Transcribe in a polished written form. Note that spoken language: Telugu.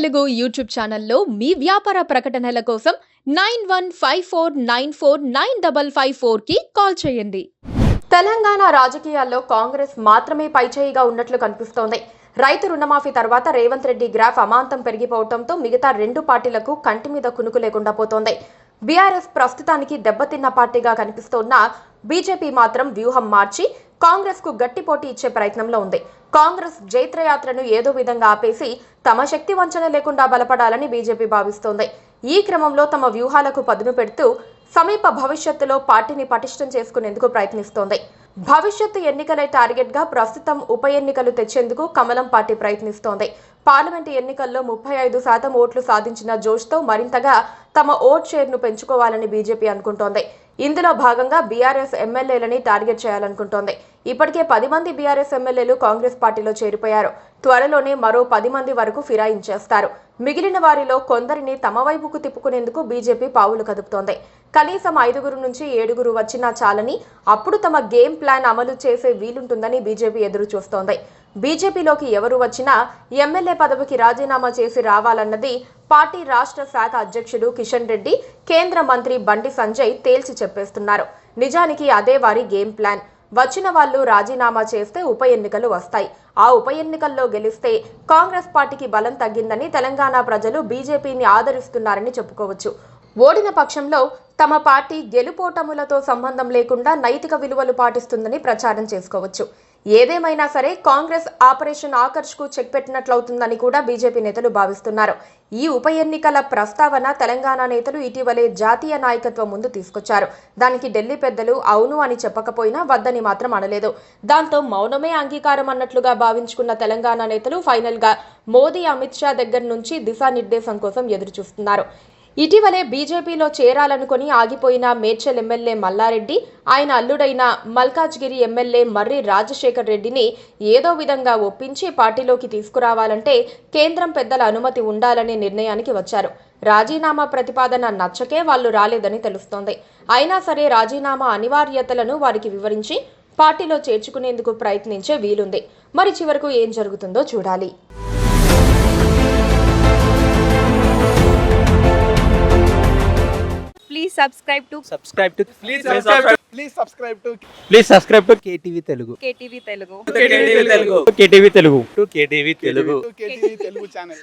తెలుగు యూట్యూబ్ ఛానల్లో మీ వ్యాపార ప్రకటనల కోసం 9154949554 కి కాల్ చేయండి. తెలంగాణ రాజకీయాల్లో కాంగ్రెస్ మాత్రమే పైచేయిగా ఉన్నట్లు కనిపిస్తోంది. రైతు రుణమాఫీ తర్వాత రేవంత్ రెడ్డి గ్రాఫ్ అమాంతం పెరిగిపోవడంతో మిగతా రెండు పార్టీలకు కంటి మీద కునుకు లేకుండా పోతోంది. బీఆర్ఎస్ ప్రస్తుతానికి దెబ్బతిన్న పార్టీగా కనిపిస్తోన్న బీజేపీ మాత్రం వ్యూహం మార్చి కాంగ్రెస్ కు గట్టి పోటీ ఇచ్చే ప్రయత్నంలో ఉంది. కాంగ్రెస్ జైత్రయాత్రను ఏదో విధంగా ఆపేసి తమ శక్తి వంచన లేకుండా బలపడాలని బీజేపీ భావిస్తోంది. ఈ క్రమంలో తమ వ్యూహాలకు పదును పెడుతూ సమీప భవిష్యత్తులో పార్టీని పటిష్టం చేసుకునేందుకు ప్రయత్నిస్తోంది. భవిష్యత్తు ఎన్నికలే టార్గెట్ గా ప్రస్తుతం ఉప ఎన్నికలు తెచ్చేందుకు కమలం పార్టీ ప్రయత్నిస్తోంది. పార్లమెంటు ఎన్నికల్లో 35% ఓట్లు సాధించిన జోష్తో మరింతగా తమ ఓట్ షేర్ను పెంచుకోవాలని బీజేపీ అనుకుంటోంది. ఇందులో భాగంగా బీఆర్ఎస్ ఎమ్మెల్యేలని టార్గెట్ చేయాలనుకుంటోంది. ఇప్పటికే 10 మంది బీఆర్ఎస్ ఎమ్మెల్యేలు కాంగ్రెస్ పార్టీలో చేరిపోయారు. త్వరలోనే మరో 10 మంది వరకు ఫిరాయించేస్తారు. మిగిలిన వారిలో కొందరిని తమ వైపుకు తిప్పుకునేందుకు బీజేపీ పావులు కదుపుతోంది. కనీసం 5 నుంచి 7 వచ్చినా చాలని, అప్పుడు తమ గేమ్ ప్లాన్ అమలు చేసే వీలుంటుందని బీజేపీ ఎదురు చూస్తోంది. బీజేపీలోకి ఎవరు వచ్చినా ఎమ్మెల్యే పదవికి రాజీనామా చేసి రావాలన్నది పార్టీ రాష్ట్ర శాఖ అధ్యక్షుడు కిషన్ రెడ్డి, కేంద్ర మంత్రి బండి సంజయ్ తేల్చి చెప్పేస్తున్నారు. నిజానికి అదే వారి గేమ్ ప్లాన్. వచ్చిన వాళ్ళు రాజీనామా చేస్తే ఉప ఎన్నికలు వస్తాయి. ఆ ఉప ఎన్నికల్లో గెలిస్తే కాంగ్రెస్ పార్టీకి బలం తగ్గిందని తెలంగాణ ప్రజలు బీజేపీని ఆదరిస్తున్నారని చెప్పుకోవచ్చు. ఓడిన పక్షంలో తమ పార్టీ గెలుపోటములతో సంబంధం లేకుండా నైతిక విలువలు పాటిస్తుందని ప్రచారం చేసుకోవచ్చు. ఏదేమైనా సరే కాంగ్రెస్ ఆపరేషన్ ఆకర్ష్కు చెక్ పెట్టినట్లవుతుందని కూడా బీజేపీ నేతలు భావిస్తున్నారు. ఈ ఉప ఎన్నికల ప్రస్తావన తెలంగాణ నేతలు ఇటీవలే జాతీయ నాయకత్వం ముందు తీసుకొచ్చారు. దానికి ఢిల్లీ పెద్దలు అవును అని చెప్పకపోయినా వద్దని మాత్రం అనలేదు. దాంతో మౌనమే అంగీకారం అన్నట్లుగా భావించుకున్న తెలంగాణ నేతలు ఫైనల్ గా మోదీ, అమిత్ షా దగ్గర నుంచి దిశానిర్దేశం కోసం ఎదురు చూస్తున్నారు. ఇటీవలే బీజేపీలో చేరాలనుకుని ఆగిపోయిన మేడ్చల్ ఎమ్మెల్యే మల్లారెడ్డి, ఆయన అల్లుడైన మల్కాజ్గిరి ఎమ్మెల్యే మర్రి రాజశేఖర్ రెడ్డిని ఏదో విధంగా ఒప్పించి పార్టీలోకి తీసుకురావాలంటే కేంద్రం పెద్దల అనుమతి ఉండాలనే నిర్ణయానికి వచ్చారు. రాజీనామా ప్రతిపాదన నచ్చకే వాళ్లు రాలేదని తెలుస్తోంది. అయినా సరే రాజీనామా అనివార్యతలను వారికి వివరించి పార్టీలో చేర్చుకునేందుకు ప్రయత్నించే వీలుంది. మరి చివరకు ఏం జరుగుతుందో చూడాలి. Please subscribe to KTV Telugu. KTV Telugu. KTV Telugu. KTV Telugu channel.